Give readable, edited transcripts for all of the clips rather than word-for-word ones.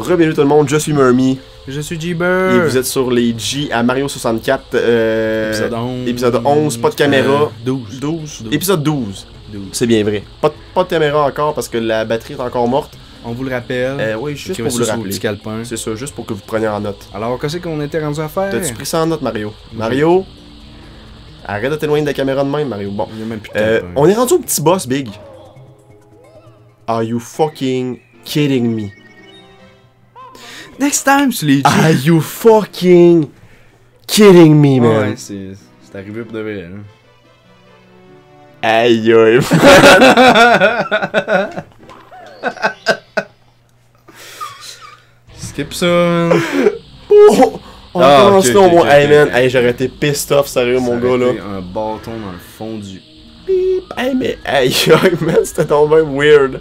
Re-bienvenue tout le monde, je suis Murmy. Je suis Jibber. Et vous êtes sur les G à Mario 64. Épisode 11, pas de caméra. 12. Épisode 12. C'est bien vrai. Pas de caméra encore parce que la batterie est encore morte. On vous le rappelle. Oui, juste pour vous le rappeler. Petit calepin. C'est ça, juste pour que vous preniez en note. Alors, qu'est-ce qu'on était rendu à faire? T'as-tu pris ça en note, Mario? Mario? Arrête de t'éloigner de la caméra de même, Mario. Bon. Il y a même plus de calepin. On est rendu au petit boss, Big. Are you fucking kidding me? Next time, sur les G. Are you fucking kidding me, man? Ouais, c'est arrivé pour de vrai, là. Aïe, aïe. Skip ça, man. On commence ok, là au ok, moins. ok, Hey, man, ok. Hey, j'aurais été pissed off, sérieux, mon gars, là. Un bâton dans le fond du... Beep. Hey, mais aïe, aïe, man, c'était donc même weird.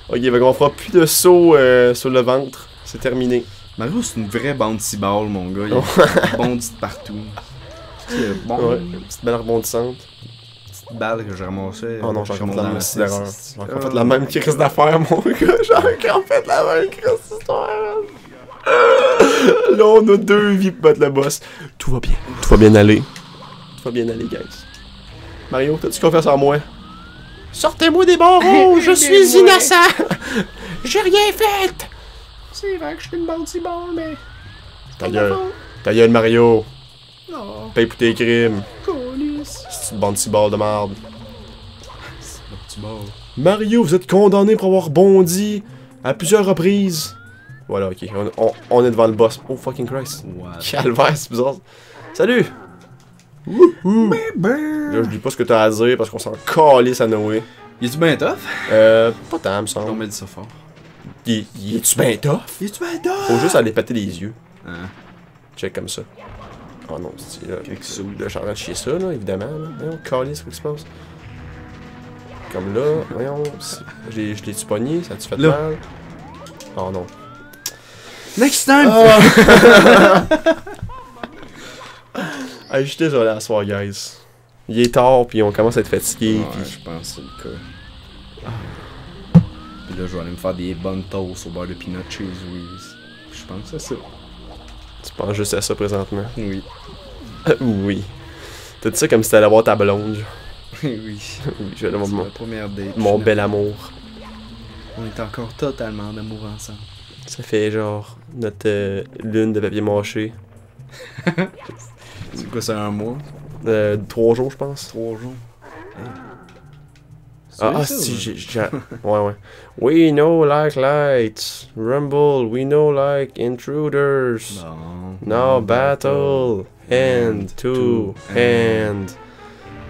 Ok, fait qu'on fera plus de sauts sur le ventre. C'est terminé. Mario, c'est une vraie bouncy ball, mon gars. Il bondit de partout. C'est bon. Ouais, une petite balle rebondissante. Petite balle que j'ai ramassée. Oh non, j'ai encore fait dans la même la d'erreur. cesse. J'ai encore fait la même crise d'affaires, mon gars. J'ai encore fait la même crise d'histoire. Là, on a 2 vies pour battre le boss. Tout va bien. Tout va bien aller. Tout va bien aller, guys. Mario, t'as-tu confiance en moi? Sortez-moi des barreaux, je suis innocent! J'ai rien fait! C'est vrai que je suis une bouncy ball, mais... Ta gueule, Mario. Non, Paye pour tes crimes. colis. C'est une bouncy ball de merde. Bouncy ball. Mario, vous êtes condamné pour avoir bondi à plusieurs reprises. Voilà, ok. On est devant le boss. Oh fucking Christ. What? Calvaire, c'est bizarre. Salut! Wouhou! Là, je dis pas ce que t'as à dire parce qu'on s'en calisse à Noé. Il est-tu ben tough? Pas tant, me On semble. m'a dit ça fort. Il est-tu ben tough? Il est-tu ben tough? Faut juste aller péter les yeux. Hein? Check comme ça. Oh non, c'est là. Quelque chose. Là, je suis en train de chier ça, là, évidemment. Là. Voyons, calisse, qu'est-ce qui se passe? Comme là, voyons. Je l'ai-tu pogné? Ça a-tu fait Là. mal? Oh non. Next time! Hey, je suis désolé à soir, guys. Il est tard, puis on commence à être fatigué. Ouais, Puis... je pense que c'est le cas. Puis là, je vais aller me faire des bonnes toasts au beurre de peanut cheese whiz. Je pense que c'est ça. Tu penses juste à ça présentement? Oui. Oui. T'as dit ça comme si t'allais voir ta blonde. genre. oui. Oui, je vais aller C'est voir la première date. mon bel amour. On est encore totalement d'amour ensemble. Ça fait genre notre lune de papier mâché. C'est quoi, c'est un mois? 3 jours, je pense. 3 jours? Si, j'ai... Ouais. We know like lights. Rumble, we know like intruders. Now battle. Hand to hand.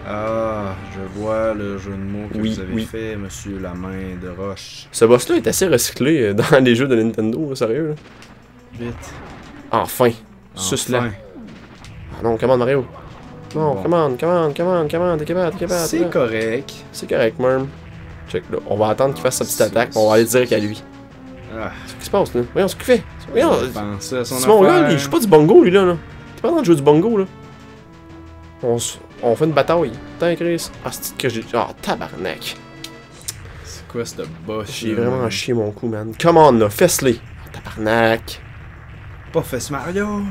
Ah, je vois le jeu de mots que Oui, vous avez oui. fait, monsieur la main de roche. Ce boss-là est assez recyclé dans les jeux de Nintendo, là, sérieux. Là. Vite. Enfin. Suce-la. Enfin. Ah non, commande Mario. Non, Bon. commande, t'es capable. C'est correct. C'est correct, Murm. Check là. On va attendre qu'il fasse sa petite attaque, puis on va aller dire qu'à lui. Ah, Qu'est-ce qui se passe là? Voyons ce qu'il fait. Voyons. je pensais à son C'est mon gars, affaire. il joue pas du bongo lui là. T'es pas en train de jouer du bongo là. On fait une bataille. Putain, Chris. Ah, c'est que j'ai. Ah, tabarnak. C'est quoi ce boss? J'ai vraiment chié mon coup, man. Come on là, fesse-les. Ah, tabarnak. Pas fait Mario.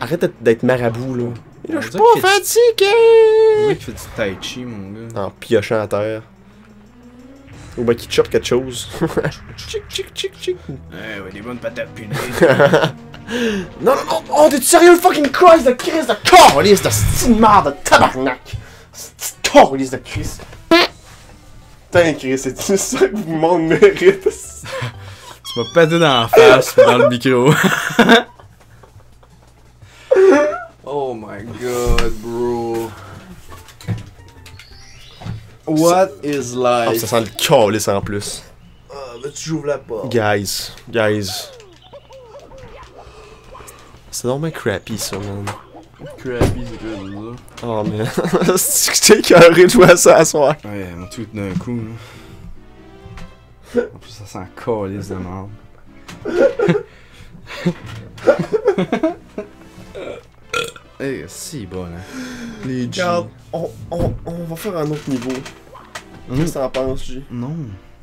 Arrête d'être marabout là. On Je suis dirait pas qu'il fait- fatigué! Oui, qui fait du tai chi, mon gars. En piochant à terre. Ou ben qu'il chope quelque chose. Chic, chic, chic, chic. Ouais, des bonnes patates punées. Non, oh, t'es sérieux, fucking Christ de Christ de calice de style merde de tabarnak! Style calice de Christ. Putain, Chris, c'est ça que vous monde mérite. Tu m'as pété dans la face, dans le micro. Oh my god, bro. What is Ah, life? ça sent le calice en plus. Ah, ben tu j'ouvre la porte. Guys. C'est vraiment crappy ça, man. Crappy, c'est good, ça. Oh, man. C'est que j'étais écœuré de jouer à ça à soir. Ouais, on tout d'un coup, là. En plus, ça sent calice de merde. Eh, si bon, hein. Les G. Regarde, on va faire un autre niveau. Qu'est-ce que t'en penses, J? Non.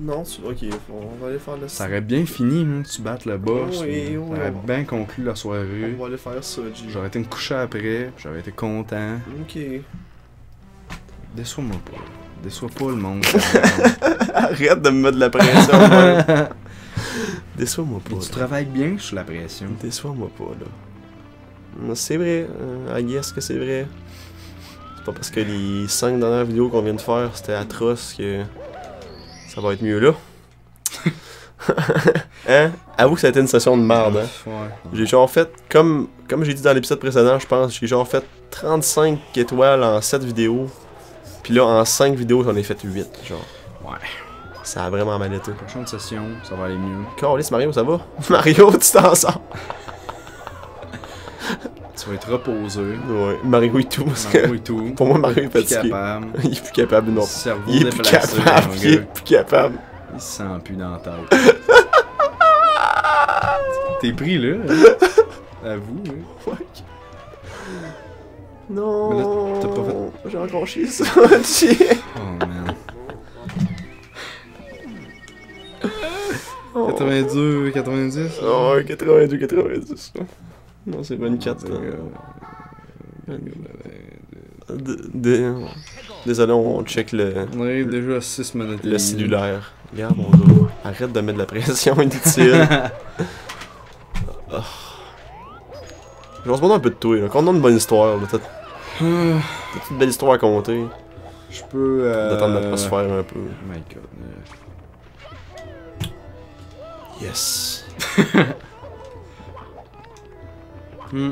Non, ok, on va aller faire le... Ça aurait bien fini, hein, tu battes le boss. Oui, Ça aurait bien conclu la soirée. On va aller faire ça, J. J'aurais été me coucher après, j'aurais été content. Ok. Déçois-moi pas. Déçois pas le monde. Arrête de me mettre de la pression, man. Déçois-moi pas. Tu travailles bien sous la pression. Déçois-moi pas, là. C'est vrai, I guess que c'est vrai. C'est pas parce que les 5 dernières vidéos qu'on vient de faire, c'était atroce que ça va être mieux là. Hein? Avoue que ça a été une session de merde, hein? Ouais. J'ai genre fait, comme j'ai dit dans l'épisode précédent, je pense, j'ai genre fait 35 étoiles en 7 vidéos. Puis là, en 5 vidéos, j'en ai fait 8, genre. Ouais. Ça a vraiment mal été. Prochaine session, ça va aller mieux. Carlis, Mario, ça va? Mario, tu t'en sors? Tu vas être reposé. Ouais, Mario et tout. Parce Mario que et tout. pour moi, Mario est Plus fatigué. capable. Il est plus capable, non. Cerveau Il est plus déplacé, capable, mon il est gars. plus capable. Il se sent plus dans la tête. T'es pris là? Avoue, hein? Ouais. Non. Mais là, t'as pas fait... J'ai encore chié ça. Oh man. Oh. 82, 90? Oh, 82, 90. Non, c'est 24. Désolé, on check On arrive déjà à 6 minutes. le cellulaire. Regarde, mon gars. Arrête de mettre de la pression inutile. Je vais se demander un peu de toi, là. Conte-nous une bonne histoire, là. T'as une belle histoire à compter. Je peux. D'attendre l'atmosphère un peu. My god. Yes. Hmm.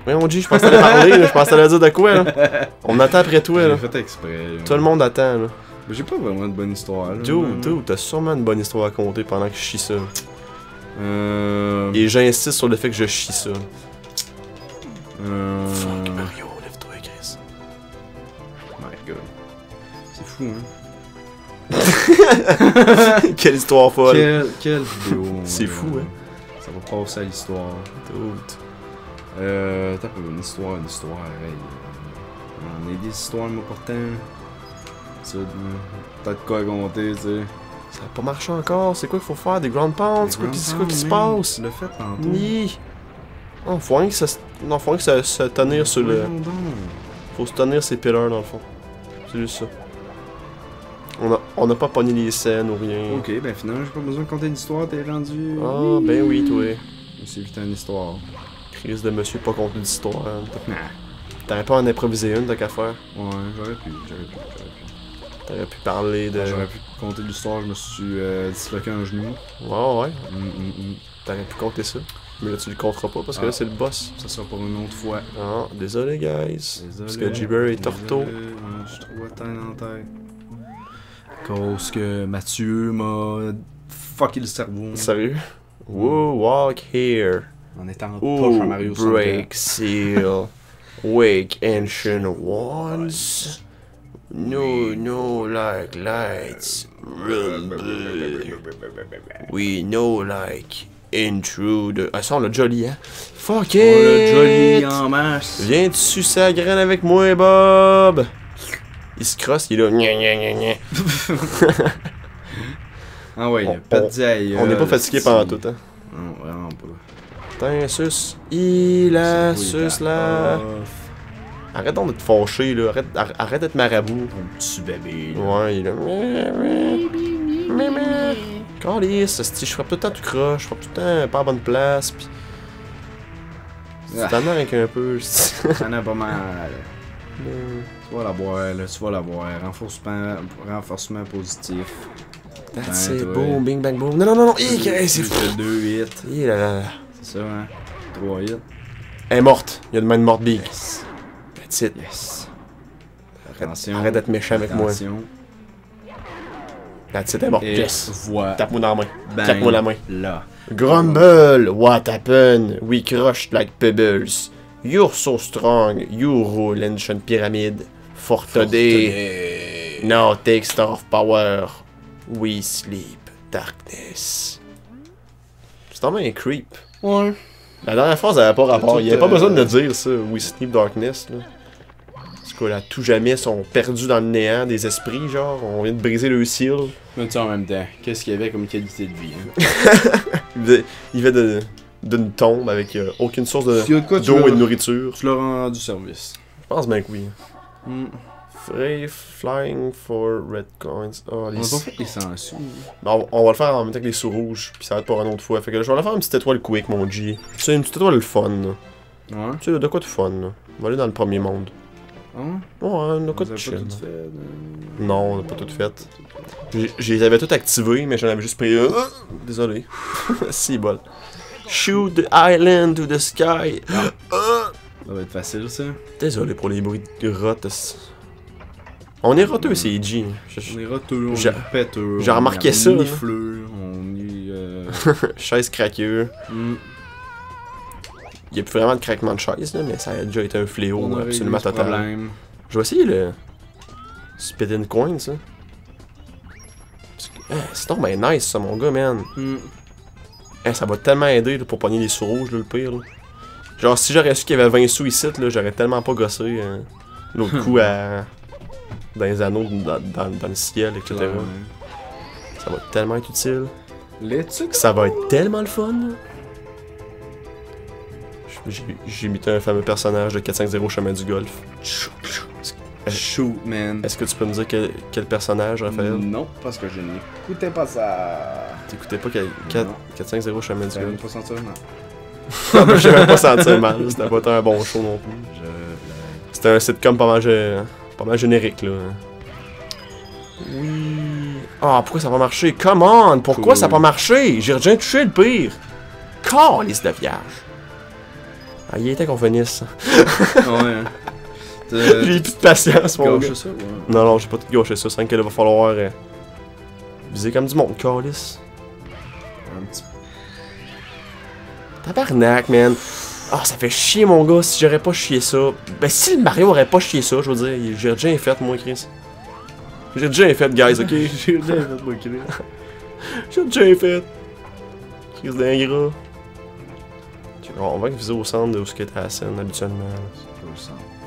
Oui, on dit, je pense que t'allais parler, là. Je pense que t'allais dire de quoi, là. On attend après toi, J'ai là. fait exprès. Là. Tout le monde attend, là. Mais j'ai pas vraiment de bonne histoire. Là. Dude, t'as sûrement une bonne histoire à compter pendant que je chie ça. Euh. Et j'insiste sur le fait que je chie ça. Fuck Mario, lève-toi, Chris. My god. C'est fou, hein. Quelle histoire folle. Quelle vidéo. C'est fou, hein. Ça va passer à l'histoire. Dude. T'as pas une histoire, hey. On a des histoires, moi, pourtant. Peut-être quoi raconter, tu sais. Ça a pas marché encore. C'est quoi qu'il faut faire? Des ground pounds? C'est quoi qui se passe? Tu l'as fait tantôt. Ni. Non, faut rien que ça se tenir sur le. Voyons donc. Faut se tenir ses pillars dans le fond. C'est juste ça. On n'a pas pogné les scènes ou rien. Ok, ben finalement, j'ai pas besoin de compter une histoire, t'es rendu. Ah, ben oui, toi. Je me suis évité une histoire. Crise de monsieur pas compté d'histoire. Nah. T'aurais pas en improviser une, t'as qu'à faire. Ouais, j'aurais pu. T'aurais pu parler de. J'aurais pu compter l'histoire, je me suis disloqué un genou. Ouais. T'aurais pu compter ça. Mais là, tu le compteras pas parce que là, c'est le boss. Ça sera pour une autre fois. Ah, désolé, guys. Désolé. Parce que Jibber est torto. Je suis trop atteint dans la tête. À cause que Mathieu m'a fucké le cerveau. Sérieux? Whoa, walk here. En étant poche à Ooh, Mario break seal. Wake ancient ones. No, like lights. We know, like intruder. Ah, ça, on l'a joli, hein? Fuck it! On l'a joli en masse. Viens-tu sucer la graine avec moi, Bob? Il se crosse, il est là. Gna, gna, gna, gna. Ah ouais, pas de diaille. On n'est pas fatigué pendant tout, hein? Non, vraiment pas. Putain, sus. Il a sus là. Arrête donc de te fâcher, là. Arrête d'être marabout. Un petit bébé. Là. Ouais, il est là. Calice, je frappe tout le temps tout croche, je frappe tout le temps pas à bonne place, pis. C'est tellement avec un peu. Ça en a pas mal. Tu vas la boire, là, tu vas la boire. Renforcement positif. That's it, boom, bing, bang, boom. Non, c'est fou. 2 hits. Là. C'est ça, hein? 3 hits. Elle est morte. Il y a de main de morte big. Yes. That's it. Yes. Arrête d'être méchant avec moi. That's it, elle est morte. Et Yes. voilà. Tape-moi dans la main. Bang. Claque-moi la main. Là. Grumble, what happened? We crushed like pebbles. You're so strong. You rule ancient pyramid. For today. Now take star of power. We sleep darkness. C'est vraiment un creep. Ouais. La dernière phrase, elle avait pas rapport. Il n'y avait pas besoin de le dire, ça. We sleep darkness, là. cas, là, à tout jamais, sont perdus dans le néant des esprits, genre. On vient de briser le ciel. Mais tu sais, en même temps, qu'est-ce qu'il y avait comme qualité de vie, hein? Il vient d'une tombe avec aucune source d'eau et de nourriture. Tu leur as rendu service. Je pense bien que oui. Flying for red coins. Oh, On a pas fait les sangsues. On va le faire en même temps que les sous rouges, puis ça va être pour une autre fois. Fait que là, je vais aller faire une petite étoile quick, mon G. C'est une petite étoile le fun, là. Ouais. Tu sais, de quoi de fun, là. On va aller dans le premier monde. Hein? Ouais, de quoi On de a chill. pas tout fait, Non, on n'a pas tout fait. Je les avais toutes activées, mais j'en avais juste pris un. Désolé. Si, bol. Shoot the island to the sky. Ça va être facile, ça. Désolé pour les bruits de rottes. On est roteux, c'est G. On est roteux, on J'ai- est péteux. j'ai remarqué ça, On là. est nifleux, on est... Chaise craqueux. Il n'y a plus vraiment de craquement de chaise, là, mais ça a déjà été un fléau on a absolument réglé ce total. problème. Je vais essayer le spit in coin, ça. C'est donc ben nice, ça, mon gars, man. Ça va tellement aider là, pour pogner les sous rouges, là, le pire. Là. Genre, si j'aurais su qu'il y avait 20 sous ici, là, j'aurais tellement pas gossé l'autre coup dans les anneaux, dans le ciel, etc. Ouais. Ça va tellement être utile. Let's Ça va être tellement le fun. Là. J'ai imité un fameux personnage de 450 Chemin du Golf. Shoot, man. Est-ce que tu peux me dire quel personnage, Raphaël? Non, parce que je n'écoutais pas ça. T'écoutais pas Non. 450 Chemin du Ça va Golf? pas sentir mal. J'ai même pas senti mal, c'était pas tant un bon show non plus. C'était un sitcom pas mal générique là. Oui. Ah, pourquoi ça a pas marché? Come on! Pourquoi ça a pas marché? J'ai déjà touché le pire! Calice de vierge! Ah, il était qu'on finisse. Ouais. J'ai plus de patience, mon gars. Gauche ça, ouais. Non, j'ai pas tout gauché ça. C'est que là, va falloir viser comme du monde, calice. Un petit Tabarnak, man. Ah, ça fait chier, mon gars, si j'aurais pas chié ça. Ben, si le Mario aurait pas chié ça, je veux dire, j'ai déjà fait, moi, Chris. J'ai déjà fait, guys, ok? J'ai déjà fait moi écrire. J'ai déjà fait. Chris d'ingrat. On va viser au centre de où ce qu'était la scène, habituellement.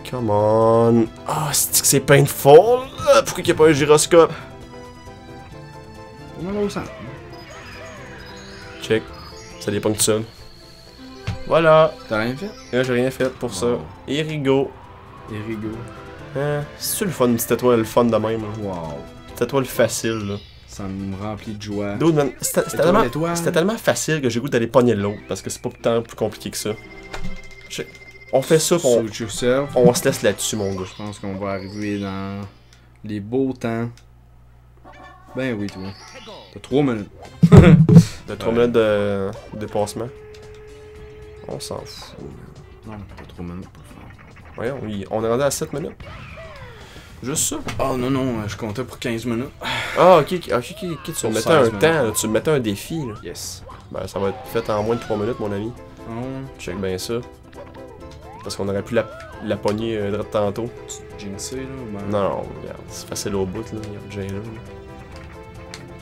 Come on. Ah, c'est que c'est painful. Pourquoi il n'y a pas un gyroscope? Pas mal au centre. Check. Ça dépend tout seul. Voilà. T'as rien fait? Là, j'ai rien fait pour ça. Et Rigo. Et Rigo. Hein? C'est-tu le fun, une petite étoile, le fun de même? Là? Wow. Petite étoile facile, là. Ça me remplit de joie. Dude, man, c'était Étoile. tellement facile que j'ai goût d'aller pogner l'autre, parce que c'est pas tant plus compliqué que ça. On fait ça, pis Suit yourself. on se laisse là-dessus, mon gars. Je pense qu'on va arriver dans les beaux temps. Ben oui, toi. T'as 3 minutes. De 3 minutes de dépassement. On s'en fout. Non, t'as 3 minutes pour le faire. Voyons, oui, on est rendu à 7 minutes. Juste ça. Oh non, non, je comptais pour 15 minutes. Ah, ok, tu me mettais un 16 temps, minutes. là, tu me mettais un défi, là. Yes. Ben, ça va être fait en moins de 3 minutes, mon ami. Oh, Check bien ça. Parce qu'on aurait pu la pogner de tantôt. jinxé là. Ben... Non, regarde, c'est facile au bout, là. Il y a déjà là.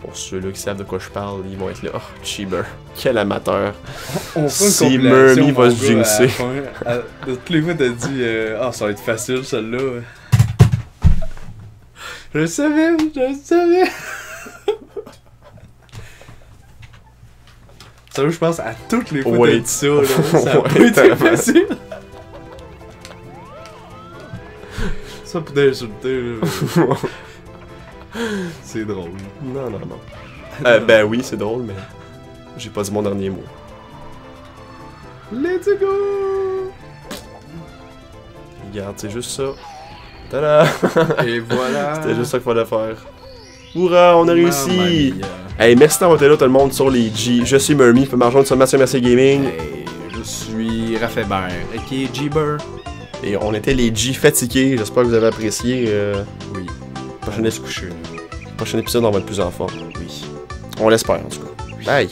Pour ceux-là qui savent de quoi je parle, ils vont être là. Oh, Cheeber. Quel amateur. On fera une Si compilation, Murmy va mon se gars, jinxer. à la fin. De toutes les fois, t'as dit ah, ça va être facile, celle-là. Je le savais, je le savais. Ça, je pense à toutes les fois Ouais. t'as dit ça, là. Ça a pas Ouais, été tellement. facile. Ça pour t'insulter, là. C'est drôle. Non. Ben oui, c'est drôle, mais j'ai pas dit mon dernier mot. Let's go! Regarde, c'est juste ça. Tada! Et voilà. C'était juste ça qu'il fallait faire. Hourra, on a réussi! Mamma mia. Hey, merci d'avoir été là tout le monde sur les G. Je suis Murmy, vous pouvez me rejoindre sur Mathieu Mercier Gaming. Hey, je suis Raphaël Hébert, a.k.a. G-Burr. Et on était les G fatigués, j'espère que vous avez apprécié. Oui. Prochain, Allez se coucher, là. prochain épisode, on va être plus en forme. Oui. On l'espère en tout cas. Bye!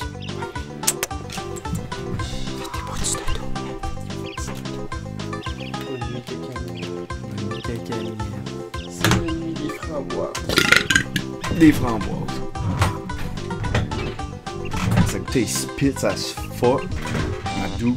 Des framboises. Ça goûtait spit, ça se fuck. À doux.